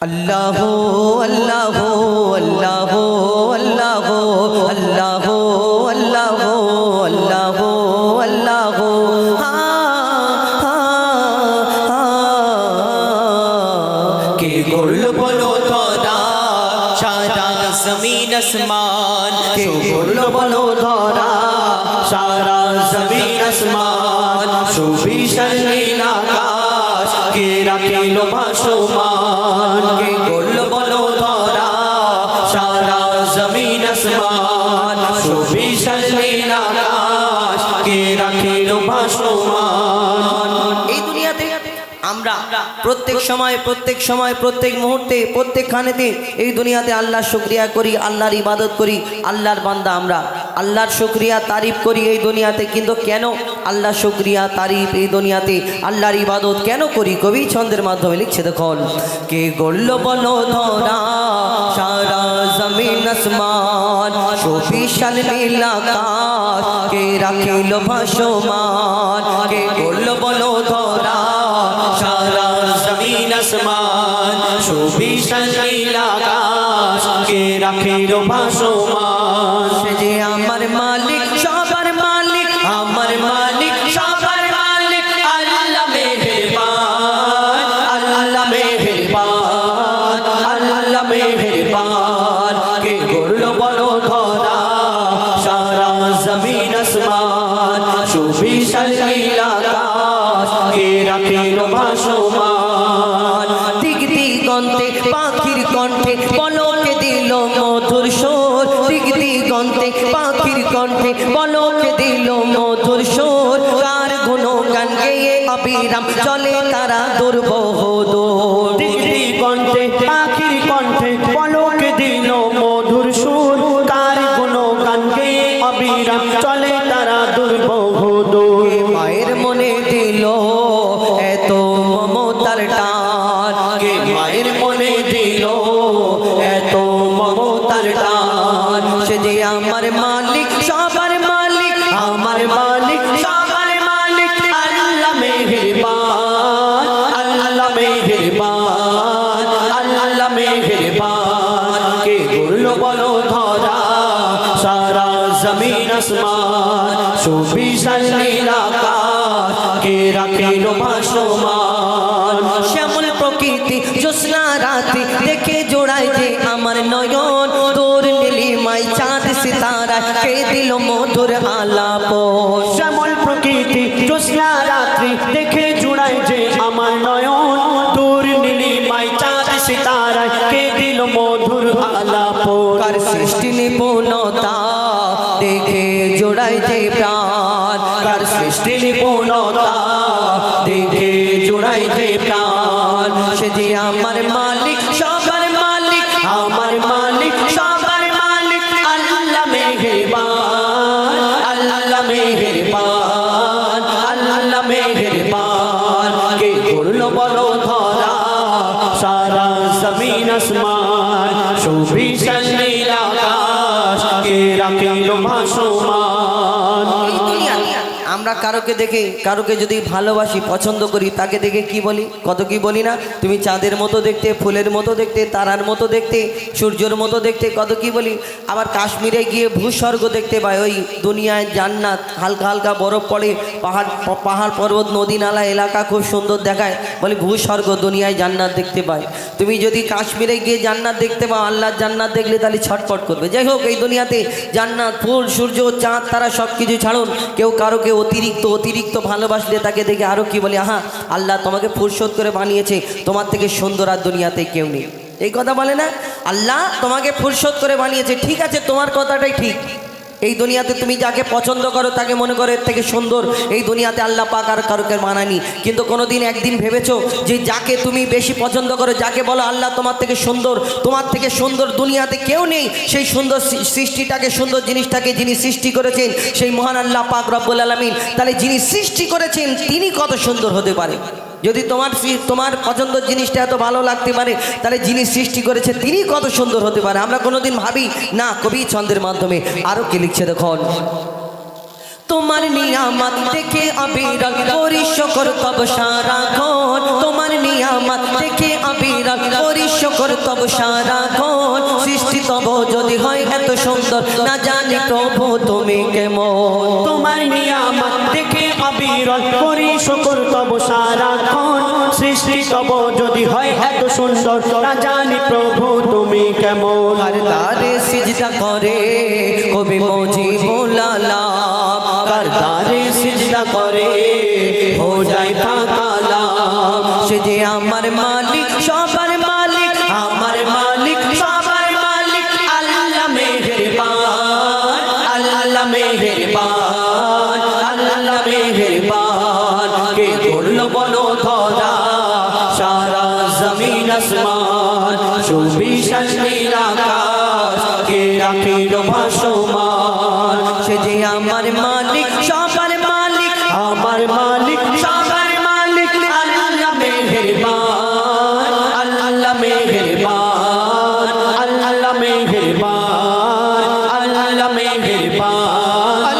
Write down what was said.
अल्लाह अल्लाह अल्लाह अल्लाह अल्लाह अल्लाह अल्लाह अल्लाह के गुल बोलो धरा सारा जमीन आसमान के गुल बोलो धरा सारा जमीन आसमान सुभीषण नील आकाश के राखिलो भासमान के गुल बोलो धरा सारा जमीन आसमान सुभीषण नील आकाश के राखिलो भासमान। এই দুনিয়াতে আমরা প্রত্যেক সময় প্রত্যেক মুহূর্তে প্রত্যেক খানেতে এই দুনিয়াতে আল্লাহর শুকরিয়া করি, আল্লাহর ইবাদত করি, আল্লাহর বান্দা আমরা আল্লাহর শুকরিয়া তারিফ করি এই দুনিয়াতে। কিন্তু কেন আল্লাহ শুকরিয়া তারিফ এই দুনিয়াতে আল্লাহর ইবাদত কেন করি? কবি ছন্দের মাধ্যমে লিখছে দেখুন। কে গড়ল বলো ধরা সারা জমিন আসমান সুবিশাল নীল আকাশ কে রাখিল ভাসমান। কে গড়ল বলো ধরা সারা জমিন আসমান সুবিশাল নীল আকাশ কে রাখিল ভাসমান। সে যে আমার মালিক সবার মালিক, আমার মালিক সবার মালিক, আল্লাহ মেহেরবান, আল্লাহ মেহেরবান, আল্লাহ মেহেরবান। কে গড়ল বলো ধরা সারা জমিন আসমান সুবিশাল নীল আকাশ কে রাখিল ভাসমান। দিক দিগন্তে পাখির কণ্ঠে পলকে দিল মধুর সুর, দিক দিগন্তে পাখির কণ্ঠে পলকে দিল মধুর সুর। কার গুণগান গেয়ে অবিরাম চলে তারা দুর্বহ দূর। দিক দিগন্তে পাখির কণ্ঠে পলকে দিল মধুর সুর, কার গুণগান গেয়ে অবিরাম চলে তারা দুর্বহ দূর। মায়ের মনে দিল এত মমতার টান, কে মায়ের মনে দিল এত মমতার টান। সে যে আমার মালিক সবার মালিক, আমার মালিক সবার মালিক, আল্লাহ মেহেরবান, আল্লাহ মেহেরবান, আল্লাহ মেহেরবান। কে গড়ল বলো ধরা সারা জমিন আসমান সুবিশাল নীল আকাশ কে রাখিল ভাসমান। শ্যামল প্রকৃতি জ্যোৎস্না রাতে দেখে জোড়ায় যে আমার নয়ন, তোর নীলিমায় চাঁদ সিতারা কে দিল মধুর আলাপন। শ্যামল প্রকৃতি জ্যোৎস্না রাত্রি দেখে জোড়ায় যে আমার নয়ন, তোর নীলিমায় চাঁদ সিতারা কে দিল মধুর আলাপন। কার সৃষ্টি নিপুণতা দেখে জোড়ায় যে প্রাণ, কার সৃষ্টি নিপুণতা দেখে জোড়ায় যে প্রাণ। সে যে আমার মালিক সবার মালিক, আমার মালিক সবার মালিক, আল্লাহ মেহেরবান, আল্লাহ মেহেরবান, আল্লাহ মেহেরবান। কে গড়ল বলো ধরা সারা জমিন আসমান সুবিশাল নীল আকাশ কে রাখিল ভাসমান। আমরা কারোকে দেখে কারোকে যদি ভালোবাসি পছন্দ করি তাকে দেখে কি বলি? কত কি বলি না? তুমি চাঁদের মতো দেখতে, ফুলের মতো দেখতে, তারার মতো দেখতে, সূর্যের মতো দেখতে, কত কি বলি। আবার কাশ্মীরে গিয়ে ভূস্বর্গ দেখতে পাই, ওই দুনিয়ায় জান্নাত, হালকা হালকা বরফ পড়ে, পাহাড় পর্বত নদী নালা এলাকা খুব সুন্দর দেখায়, বলি ভূস্বর্গ দুনিয়ায় জান্নাত দেখতে পাই। তুমি যদি কাশ্মীরে গিয়ে জান্নাত দেখতে পাও, আল্লাহর জান্নাত দেখলে তাহলে ছটফট করবে। যাই হোক, এই দুনিয়াতে জান্নাত, ফুল, সূর্য, চাঁদ, তারা সব কিছু ছাড়ুন, কেউ কারোকে অতিরিক্ত ভালোবাসলে তাকে দেখে আরো কি বলে, আহা আল্লাহ তোমাকে ফুরসত করে বানিয়েছে, তোমার থেকে সুন্দর আর দুনিয়াতে কেউ নেই। এই কথা বলে না, আল্লাহ তোমাকে ফুরসত করে বানিয়েছে। ঠিক আছে, তোমার কথাটাই ঠিক। এই দুনিয়াতে তুমি যাকে পছন্দ করো তাকে মনে করো এর থেকে সুন্দর এই দুনিয়াতে আল্লাহ পাক আর কারোকে বানায়নি। কিন্তু কোনোদিন একদিন ভেবেছো যে যাকে তুমি বেশি পছন্দ করো, যাকে বলো আল্লাহ তোমার থেকে সুন্দর দুনিয়াতে কেউ নেই, সেই সুন্দর সৃষ্টিটাকে, সুন্দর জিনিসটাকে যিনি সৃষ্টি করেছেন সেই মহান আল্লাহ পাক রব্বুল আলামিন, তাহলে যিনি সৃষ্টি করেছেন তিনি কত সুন্দর হতে পারে? যদি তোমার পছন্দের জিনিসটা এত ভালো লাগতে পারে, তাহলে যিনি সৃষ্টি করেছে তিনি কত সুন্দর হতে পারে? আমরা কোনোদিন ভাবি না। কবি ছন্দের মাধ্যমে আরো কি লিখছে দেখুন। তোমার নিয়ামত দেখে অবিরল করি শুকর তব সারাক্ষণ তোমার নিয়ামত দেখে অবিরল করি শুকর তব সারাক্ষণ সৃষ্টি তব যদি হয় এত সুন্দর না জানি প্রভু তুমি কেমন তোমার নিয়ামত দেখে অবিরল করি শুকর তব সারাক্ষণ সৃষ্টি তব যদি হয় এত সুন্দর না জানি প্রভু তুমি কেমন আর তারে সিজদা করে কবি মুজিবুল আলাম কার দ্বারে সিজদা করে হো যায় কালাম সে যে আমার মালিক সবার মালিক আমার মালিক সবার মালিক আল্লাহ মেহেরবান আল্লাহ মেহেরবান আল্লাহ মেহেরবান কে করলো বলো ধরা সারা জমিন আসমান সুবিশাল নীলাকাশ কে রাখিল ভাসমান সে যে আমার মালিক সবার মালিক আমার মালিক সবার মালিক আল্লাহ মেহেরবান আল্লাহ মেহেরবান আল্লাহ মেহেরবান আল্লাহ মেহেরবান